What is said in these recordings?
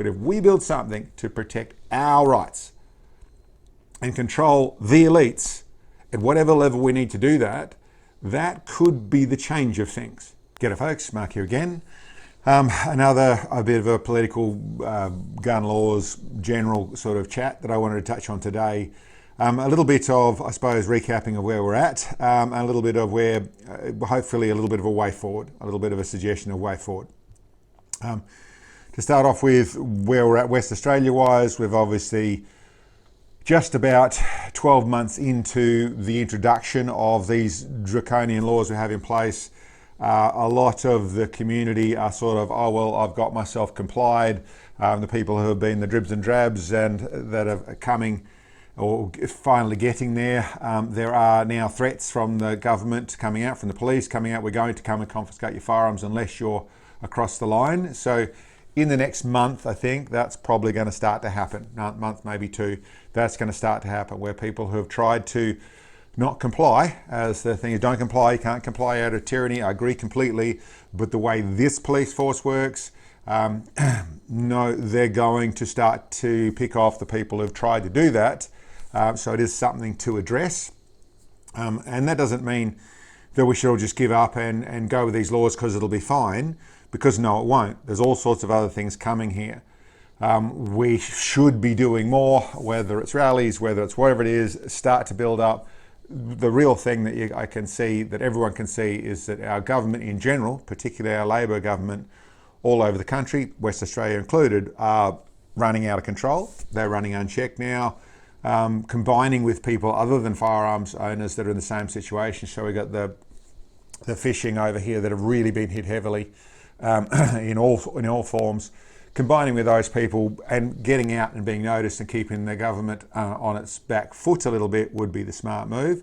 But if we build something to protect our rights and control the elites at whatever level we need to do that, that could be the change of things. G'day folks, Mark here again. A bit of a political gun laws general sort of chat that I wanted to touch on today. A little bit of, I suppose, recapping of where we're at, a little bit of where, hopefully a little bit of a way forward, a little bit of a suggestion of way forward. To start off with where we're at West Australia wise, we've obviously just about 12 months into the introduction of these draconian laws we have in place. A lot of the community are sort of, oh, well, I've got myself complied. The people who have been the dribs and drabs and that are coming or finally getting there. There are now threats from the government coming out, from the police coming out. We're going to come and confiscate your firearms unless you're across the line. So in the next month, I think that's probably going to start to happen. Month, maybe two. That's going to start to happen where people who have tried to not comply, as the thing is, don't comply, you can't comply out of tyranny. I agree completely. But the way this police force works, no, they're going to start to pick off the people who've tried to do that. So it is something to address. And that doesn't mean that we should all just give up and go with these laws because it'll be fine, because no, it won't. There's all sorts of other things coming here. We should be doing more, whether it's rallies, whether it's whatever it is, start to build up. The real thing that I can see, that everyone can see, is that our government in general, particularly our Labor government all over the country, West Australia included, are running out of control. They're running unchecked now, combining with people other than firearms owners that are in the same situation. So we got the fishing over here that have really been hit heavily in all forms. Combining with those people and getting out and being noticed and keeping the government on its back foot a little bit would be the smart move.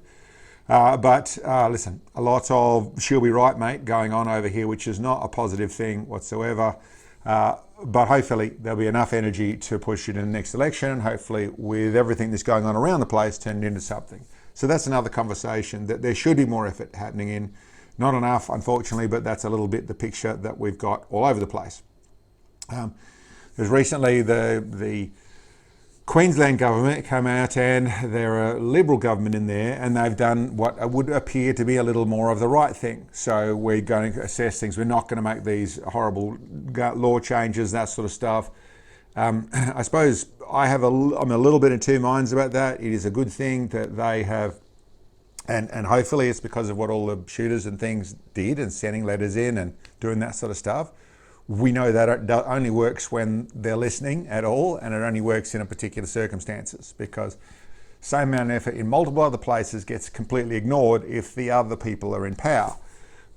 But listen, a lot of she'll be right, mate, going on over here, which is not a positive thing whatsoever. But hopefully there'll be enough energy to push it in the next election, and hopefully with everything that's going on around the place turn it into something. So that's another conversation that there should be more effort happening in. Not enough, unfortunately, but that's a little bit the picture that we've got all over the place. There's recently the Queensland government came out, and they're a Liberal government in there, and they've done what would appear to be a little more of the right thing. So we're going to assess things. We're not going to make these horrible law changes, that sort of stuff. I suppose I'm a little bit in two minds about that. It is a good thing that they have, and hopefully it's because of what all the shooters and things did and sending letters in and doing that sort of stuff. We know that it only works when they're listening at all, and it only works in a particular circumstances, because same amount of effort in multiple other places gets completely ignored if the other people are in power.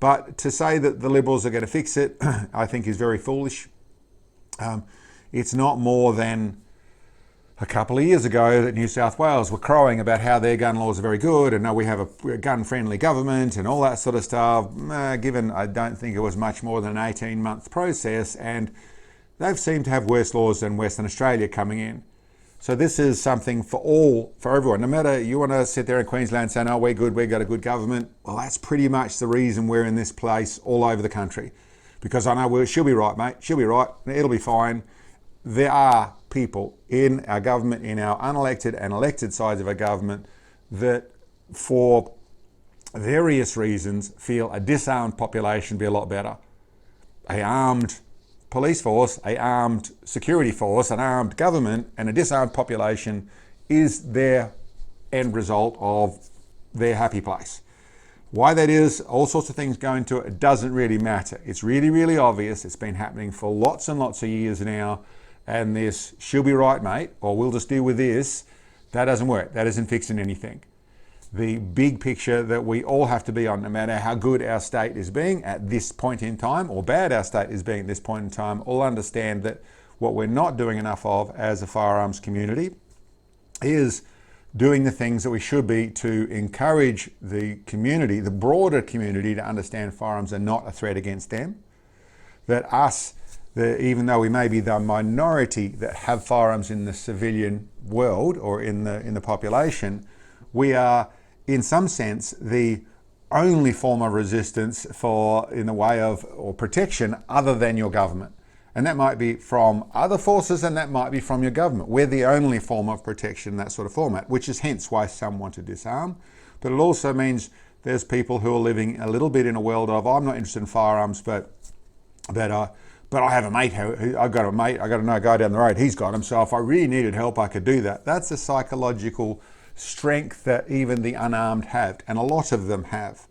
But to say that the Liberals are going to fix it, I think is very foolish. It's not more than a couple of years ago that New South Wales were crowing about how their gun laws are very good and now we have a gun-friendly government and all that sort of stuff. Given I don't think it was much more than an 18-month process, and they've seemed to have worse laws than Western Australia coming in. So this is something for everyone. No matter you want to sit there in Queensland saying, oh, we're good, we've got a good government. Well, that's pretty much the reason we're in this place all over the country. Because I know she'll be right, mate. She'll be right. It'll be fine. There are people in our government, in our unelected and elected sides of our government, that for various reasons feel a disarmed population would be a lot better. A armed police force, a armed security force, an armed government and a disarmed population is their end result of their happy place. Why that is, all sorts of things go into it, it doesn't really matter. It's really, really obvious. It's been happening for lots and lots of years now. And this, she'll be right, mate, or we'll just deal with this, that doesn't work. That isn't fixing anything. The big picture that we all have to be on, no matter how good our state is being at this point in time, or bad our state is being at this point in time, all understand that what we're not doing enough of as a firearms community is doing the things that we should be to encourage the community, the broader community, to understand firearms are not a threat against them. That us, even though we may be the minority that have firearms in the civilian world or in the population, we are in some sense the only form of resistance in the way of or protection other than your government. And that might be from other forces and that might be from your government. We're the only form of protection in that sort of format, which is hence why some want to disarm. But it also means there's people who are living a little bit in a world of, I'm not interested in firearms, but I have a mate, I got to know a guy down the road, he's got them, so if I really needed help, I could do that. That's a psychological strength that even the unarmed have, and a lot of them have.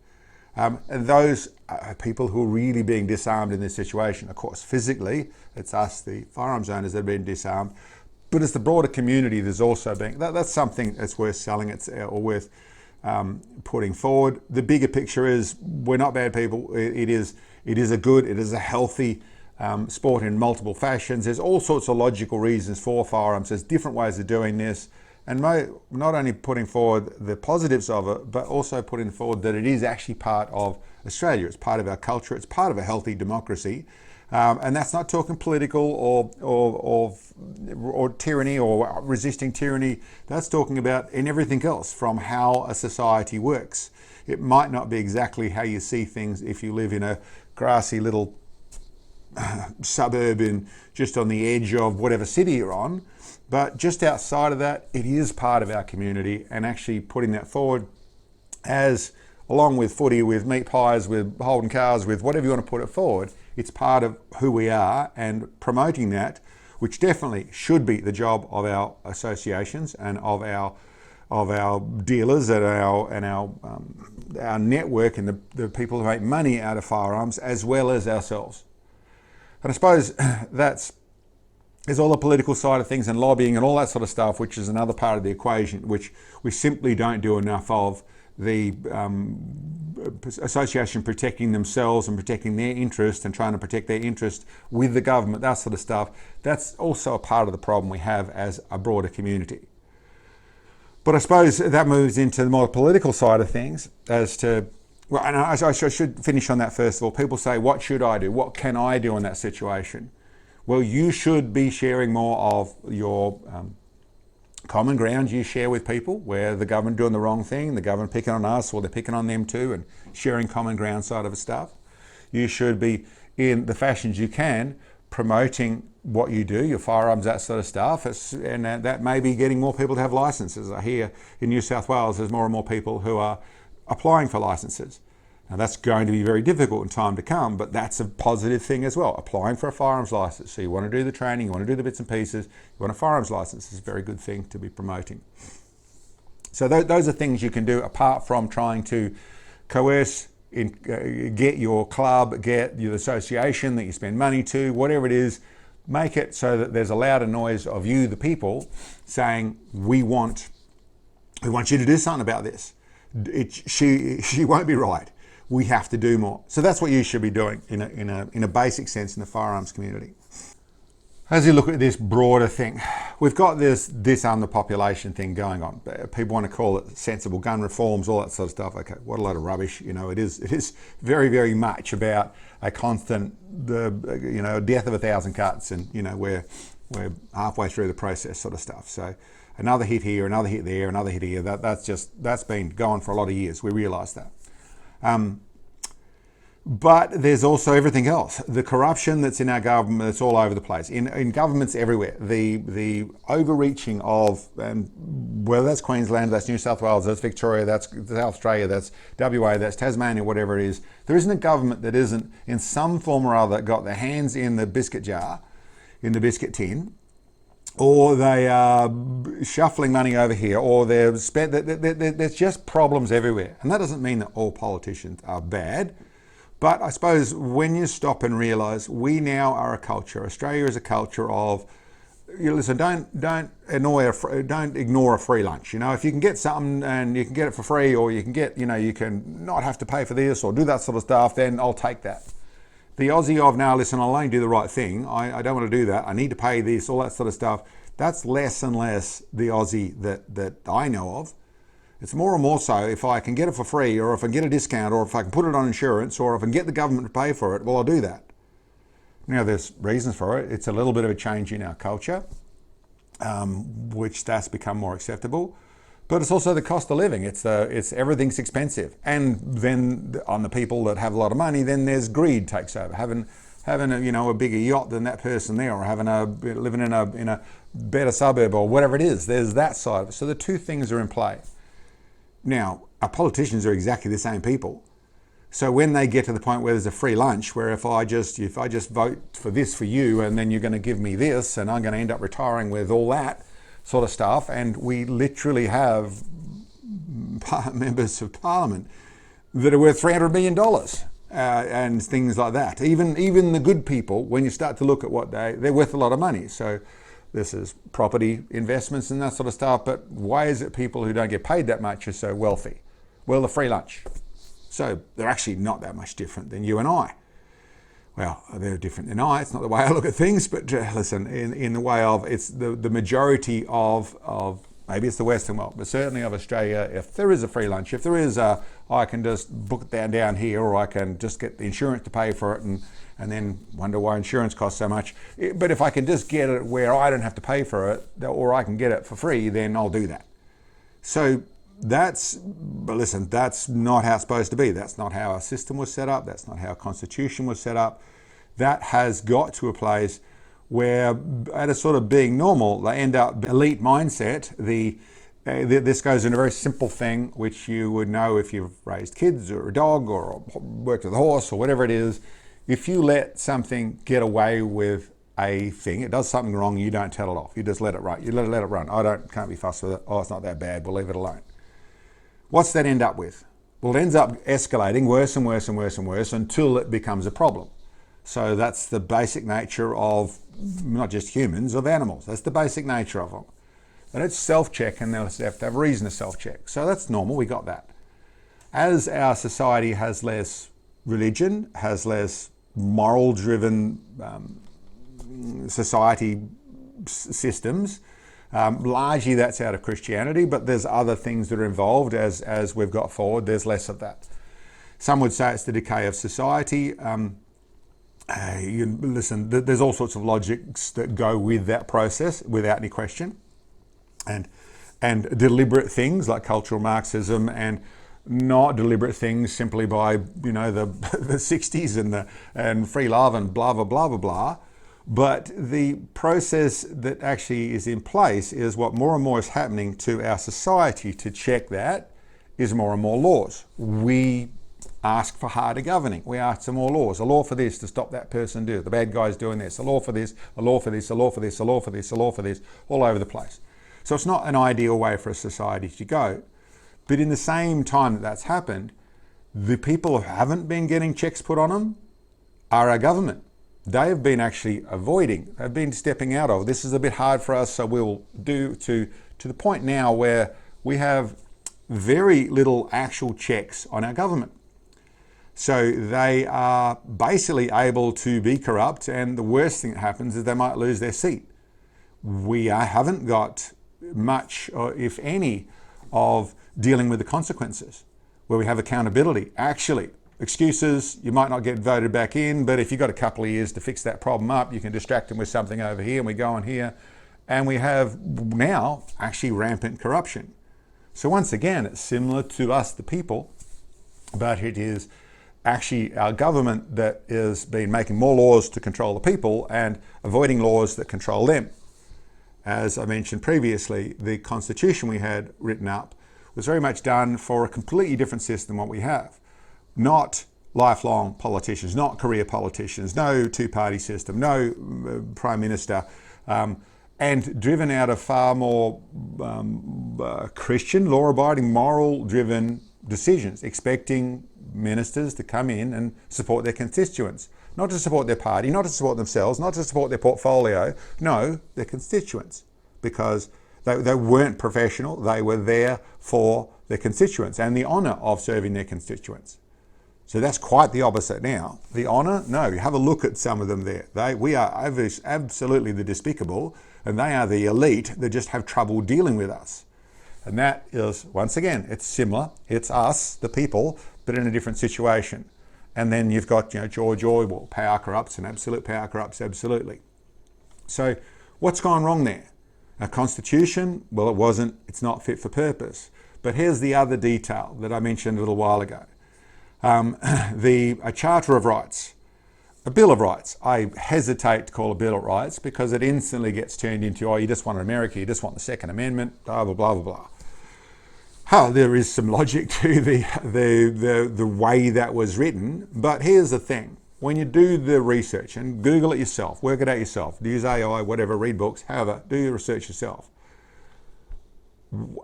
And those are people who are really being disarmed in this situation. Of course, physically, it's us, the firearms owners, that have been disarmed, but it's the broader community that's also being, that's something that's worth selling, or worth putting forward. The bigger picture is we're not bad people. It is a healthy sport in multiple fashions. There's all sorts of logical reasons for firearms. There's different ways of doing this, and not only putting forward the positives of it, but also putting forward that it is actually part of Australia. It's part of our culture. It's part of a healthy democracy, and that's not talking political or tyranny or resisting tyranny. That's talking about in everything else from how a society works. It might not be exactly how you see things if you live in a grassy little suburb just on the edge of whatever city you're on, but just outside of that, it is part of our community, and actually putting that forward as, along with footy, with meat pies, with holding cars, with whatever you want to put it forward, it's part of who we are, and promoting that, which definitely should be the job of our associations and of our dealers and our network and the people who make money out of firearms, as well as ourselves. And I suppose there's all the political side of things and lobbying and all that sort of stuff, which is another part of the equation, which we simply don't do enough of. The association protecting themselves and protecting their interest and trying to protect their interest with the government, that sort of stuff, that's also a part of the problem we have as a broader community. But I suppose that moves into the more political side of things as to, well, and I should finish on that first of all. People say, what should I do? What can I do in that situation? Well, you should be sharing more of your common ground you share with people, where the government doing the wrong thing, the government picking on us, or they're picking on them too, and sharing common ground side of stuff. You should be, in the fashions you can, promoting what you do, your firearms, that sort of stuff, and that may be getting more people to have licenses. I hear in New South Wales there's more and more people who are applying for licenses. Now that's going to be very difficult in time to come, but that's a positive thing as well. Applying for a firearms license. So you want to do the training, you want to do the bits and pieces, you want a firearms license. It's a very good thing to be promoting. So those are things you can do apart from trying to coerce, get your club, get your association that you spend money to, whatever it is, make it so that there's a louder noise of you, the people, saying, we want you to do something about this. She won't be right. We have to do more. So that's what you should be doing in a basic sense in the firearms community. As you look at this broader thing, we've got this disarm the population thing going on. People want to call it sensible gun reforms, all that sort of stuff. Okay, what a load of rubbish. It is very, very much about a constant, death of 1,000 cuts, and we're halfway through the process sort of stuff. So another hit here, another hit there, another hit here. That's been going for a lot of years. We realise that. But there's also everything else. The corruption that's in our government, that's all over the place. In governments everywhere. The overreaching of, whether that's Queensland, that's New South Wales, that's Victoria, that's South Australia, that's WA, that's Tasmania, whatever it is. There isn't a government that isn't, in some form or other, got their hands in the biscuit jar, in the biscuit tin, or they are shuffling money over here, or they've spent, there's just problems everywhere. And that doesn't mean that all politicians are bad. But I suppose when you stop and realise we now are a culture, Australia is a culture of, listen, don't ignore a free lunch. If you can get something and you can get it for free, or you can get, you can not have to pay for this or do that sort of stuff, then I'll take that. The Aussie of, now listen, I'll only do the right thing. I don't want to do that. I need to pay this, all that sort of stuff. That's less and less the Aussie that I know of. It's more and more so if I can get it for free, or if I can get a discount, or if I can put it on insurance, or if I can get the government to pay for it, well, I'll do that. There's reasons for it. It's a little bit of a change in our culture, which that's become more acceptable. But it's also the cost of living. It's everything's expensive. And then on the people that have a lot of money, then there's greed takes over. Having having a bigger yacht than that person there, or living in a better suburb, or whatever it is. There's that side of it. So the two things are in play. Now, our politicians are exactly the same people. So when they get to the point where there's a free lunch, where if I just vote for this for you, and then you're going to give me this, and I'm going to end up retiring with all that sort of stuff, and we literally have members of parliament that are worth $300 million and things like that. Even the good people, when you start to look at what they're worth a lot of money. So this is property investments and that sort of stuff. But why is it people who don't get paid that much are so wealthy? Well, the free lunch. So they're actually not that much different than you and I. Well, they're different than I. It's not the way I look at things, but listen, in the way of, it's the majority of maybe it's the Western world, but certainly of Australia, if there is a free lunch, if there is I can just book it down here, or I can just get the insurance to pay for it and then wonder why insurance costs so much. But if I can just get it where I don't have to pay for it, or I can get it for free, then I'll do that. So but listen, that's not how it's supposed to be. That's not how our system was set up. That's not how our constitution was set up. That has got to a place where, at a sort of being normal, they end up elite mindset. This goes in a very simple thing, which you would know if you've raised kids or a dog or worked with a horse or whatever it is. If you let something get away with a thing, it does something wrong, you don't tell it off. You just let it run. You let it run. Can't be fussed with it. Oh, it's not that bad. We'll leave it alone. What's that end up with? Well, it ends up escalating worse and worse and worse and worse until it becomes a problem. So that's the basic nature of not just humans, of animals. That's the basic nature of them. They don't self-check, and they have to have a reason to self-check. So that's normal, we got that. As our society has less religion, has less moral-driven society systems, largely that's out of Christianity, but there's other things that are involved as we've got forward. There's less of that. Some would say it's the decay of society. Listen, there's all sorts of logics that go with that process, without any question, and deliberate things like cultural Marxism, and not deliberate things simply by the 60s and free love and blah blah blah blah blah. But the process that actually is in place is what more and more is happening to our society to check that is more and more laws. We ask for harder governing. We ask for more laws. A law for this to stop that person do it. The bad guy's doing this. A law for this, a law for this, a law for this, a law for this, a law for this, all over the place. So it's not an ideal way for a society to go. But in the same time that that's happened, the people who haven't been getting checks put on them are our government. They have been actually avoiding, they've been stepping out of, this is a bit hard for us, so we'll do to the point now where we have very little actual checks on our government. So they are basically able to be corrupt, and the worst thing that happens is they might lose their seat. We haven't got much, or if any, of dealing with the consequences, where we have accountability. Actually, excuses, you might not get voted back in, but if you've got a couple of years to fix that problem up, you can distract them with something over here, and we go on here, and we have now actually rampant corruption. So once again, it's similar to us, the people, but it is actually our government that has been making more laws to control the people and avoiding laws that control them. As I mentioned previously, the constitution we had written up was very much done for a completely different system than what we have. Not lifelong politicians, not career politicians, no two-party system, no prime minister, and driven out of far more Christian, law-abiding, moral-driven decisions, expecting ministers to come in and support their constituents, not to support their party, not to support themselves, not to support their portfolio, no, their constituents, because they weren't professional, they were there for their constituents and the honour of serving their constituents. So that's quite the opposite now. The honour, no, you have a look at some of them there. We are absolutely the despicable, and they are the elite that just have trouble dealing with us. And that is, once again, it's similar. It's us, the people, but in a different situation. And then you've got, George Orwell, power corrupts, and absolute power corrupts absolutely. So what's gone wrong there? A constitution, well, it's not fit for purpose. But here's the other detail that I mentioned a little while ago. A Charter of Rights. A Bill of Rights. I hesitate to call a Bill of Rights because it instantly gets turned into, oh, you just want America, you just want the Second Amendment, blah, blah, blah, blah, blah. Oh, there is some logic to the way that was written, but here's the thing. When you do the research, and Google it yourself, work it out yourself, use AI, whatever, read books, however, do your research yourself.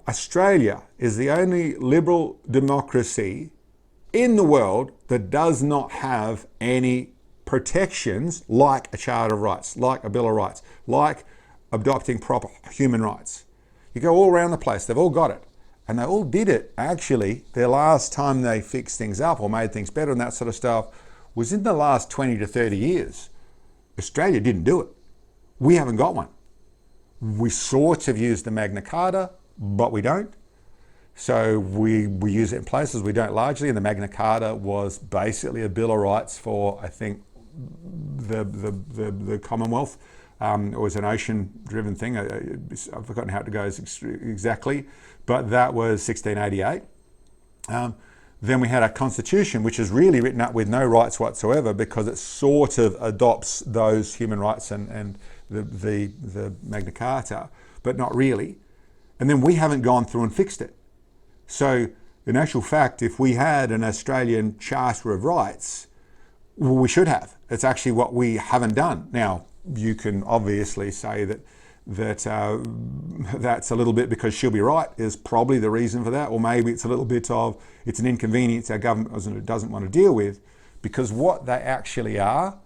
Australia is the only liberal democracy in the world that does not have any protections like a Charter of Rights, like a Bill of Rights, like adopting proper human rights. You go all around the place, they've all got it. And they all did it, actually, the last time they fixed things up or made things better and that sort of stuff was in the last 20 to 30 years. Australia didn't do it. We haven't got one. We sort of use the Magna Carta, but we don't. So we use it in places we don't largely, and the Magna Carta was basically a Bill of Rights for, I think, the Commonwealth. It was an ocean-driven thing. I've forgotten how it goes exactly, but that was 1688. Then we had our Constitution, which is really written up with no rights whatsoever because it sort of adopts those human rights and the Magna Carta, but not really. And then we haven't gone through and fixed it. So in actual fact, if we had an Australian Charter of Rights, well, we should have. It's actually what we haven't done. Now, you can obviously say that that's a little bit because she'll be right is probably the reason for that, or maybe it's a little bit of it's an inconvenience our government doesn't want to deal with, because what they actually are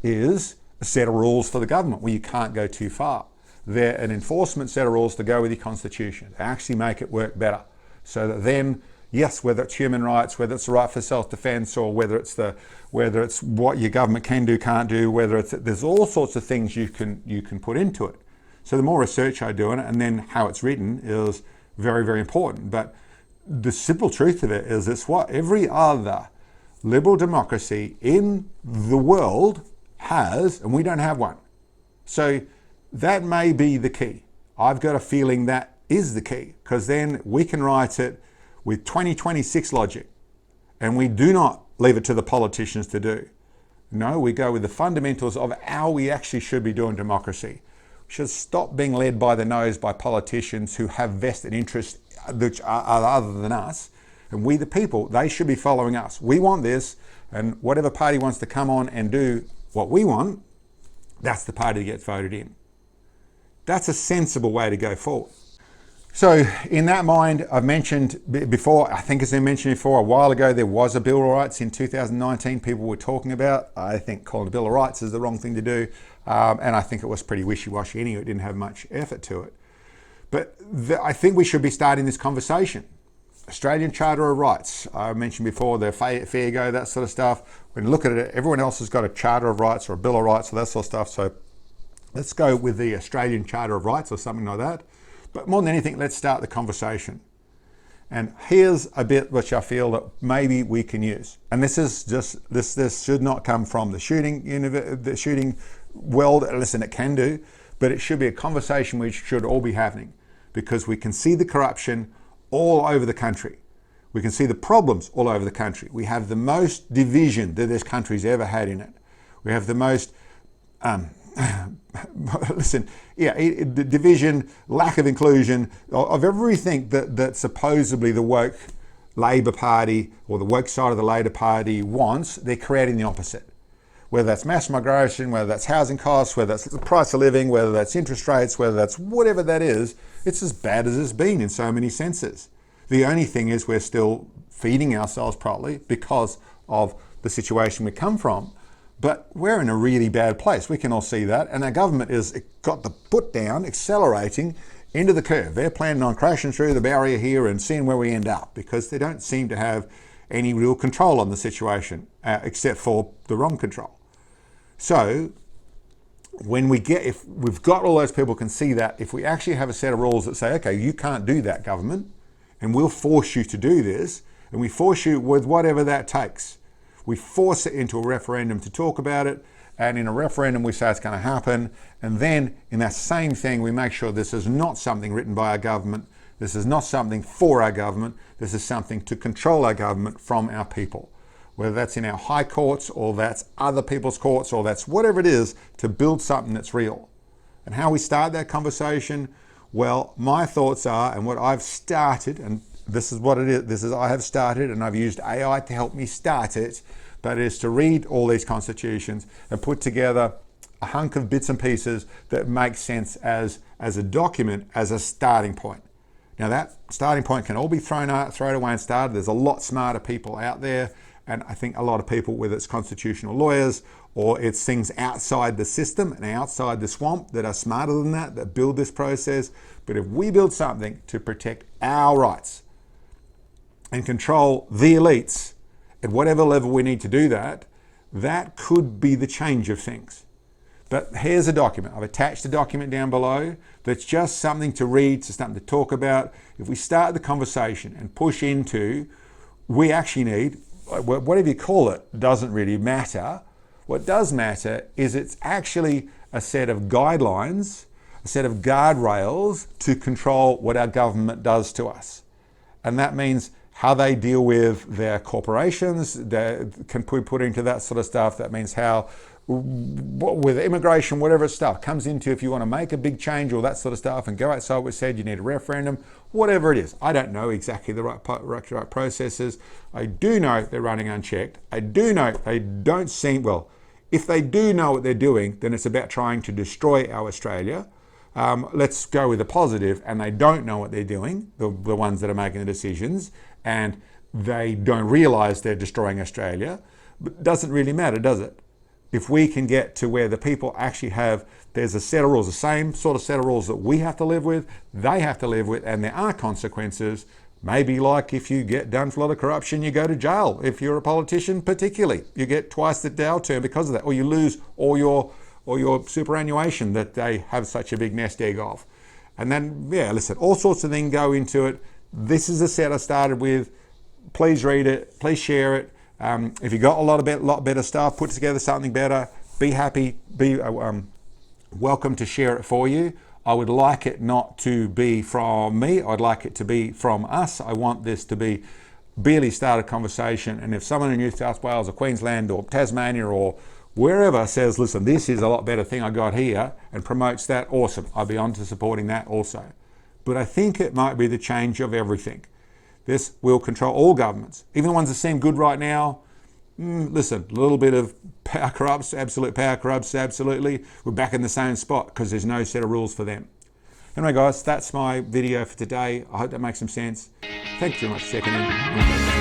is a set of rules for the government where you can't go too far. They're an enforcement set of rules to go with your constitution, to actually make it work better. So that then, yes, whether it's human rights, whether it's the right for self-defense, or whether it's what your government can do, can't do, there's all sorts of things you can put into it. So the more research I do on it, and then how it's written is very, very important. But the simple truth of it is it's what every other liberal democracy in the world has, and we don't have one. So that may be the key. I've got a feeling that is the key, because then we can write it with 2026 logic, and we do not leave it to the politicians to do. No, we go with the fundamentals of how we actually should be doing democracy. We should stop being led by the nose by politicians who have vested interests which are other than us, and we the people, they should be following us. We want this, and whatever party wants to come on and do what we want, that's the party that gets voted in. That's a sensible way to go forward. So in that mind, I've mentioned before, I think as I mentioned before, a while ago, there was a Bill of Rights in 2019 people were talking about. I think calling a Bill of Rights is the wrong thing to do. And I think it was pretty wishy-washy anyway. It didn't have much effort to it. But I think we should be starting this conversation. Australian Charter of Rights. I mentioned before the fair go, that sort of stuff. When you look at it, everyone else has got a Charter of Rights or a Bill of Rights or that sort of stuff. So let's go with the Australian Charter of Rights or something like that. But more than anything, let's start the conversation. And here's a bit which I feel that maybe we can use. And this is just, this should not come from the shooting world. Listen, it can do, but it should be a conversation which should all be happening, because we can see the corruption all over the country. We can see the problems all over the country. We have the most division that this country's ever had in it. We have the most, division, lack of inclusion of everything that supposedly the woke Labor Party or the woke side of the Labor Party wants. They're creating the opposite. Whether that's mass migration, whether that's housing costs, whether that's the price of living, whether that's interest rates, whether that's whatever that is, it's as bad as it's been in so many senses. The only thing is we're still feeding ourselves properly because of the situation we come from. But we're in a really bad place. We can all see that. And our government has got the foot down, accelerating into the curve. They're planning on crashing through the barrier here and seeing where we end up, because they don't seem to have any real control on the situation, except for the wrong control. So if we've got all those people can see that, if we actually have a set of rules that say, okay, you can't do that, government, and we'll force you to do this, and we force you with whatever that takes. We force it into a referendum to talk about it, and in a referendum we say it's going to happen, and then in that same thing we make sure this is not something written by our government, this is not something for our government, this is something to control our government from our people. whether that's in our high courts or that's other people's courts or that's whatever it is, to build something that's real. And how we start that conversation, well, my thoughts are, and what I've started, and this is what it is, I have started, and I've used AI to help me start it, but it is to read all these constitutions and put together a hunk of bits and pieces that make sense as a document, as a starting point. Now that starting point can all be thrown away and started. There's a lot smarter people out there, and I think a lot of people, whether it's constitutional lawyers or it's things outside the system and outside the swamp that are smarter than that build this process. But if we build something to protect our rights and control the elites at whatever level we need to do that, that could be the change of things. But here's a document. I've attached a document down below that's just something to read, so something to talk about. If we start the conversation and push into, we actually need, whatever you call it, doesn't really matter. What does matter is it's actually a set of guidelines, a set of guardrails to control what our government does to us. And that means how they deal with their corporations, can we put into that sort of stuff. That means how, with immigration, whatever stuff comes into, if you want to make a big change or that sort of stuff and go outside what we said, you need a referendum, whatever it is. I don't know exactly the right processes. I do know they're running unchecked. I do know they don't seem, well, if they do know what they're doing, then it's about trying to destroy our Australia. Let's go with the positive, and they don't know what they're doing, the ones that are making the decisions, and they don't realise they're destroying Australia. But it doesn't really matter, does it? If we can get to where the people actually have, there's a set of rules, the same sort of set of rules that we have to live with, they have to live with, and there are consequences. Maybe like if you get done for a lot of corruption, you go to jail. If you're a politician particularly, you get twice the jail term because of that, or you lose all your superannuation that they have such a big nest egg of. And then, yeah, listen, all sorts of things go into it. This is the set I started with. Please read it, please share it. If you got a lot better stuff, put together something better, be happy, be welcome to share it for you. I would like it not to be from me. I'd like it to be from us. I want this to be barely start a conversation. And if someone in New South Wales or Queensland or Tasmania or wherever says, listen, this is a lot better thing I got here, and promotes that, awesome. I'll be on to supporting that also. But I think it might be the change of everything. This will control all governments, even the ones that seem good right now. Listen, a little bit of power corrupts, absolute power corrupts, absolutely. We're back in the same spot because there's no set of rules for them. Anyway, guys, that's my video for today. I hope that makes some sense. Thank you very much for checking in.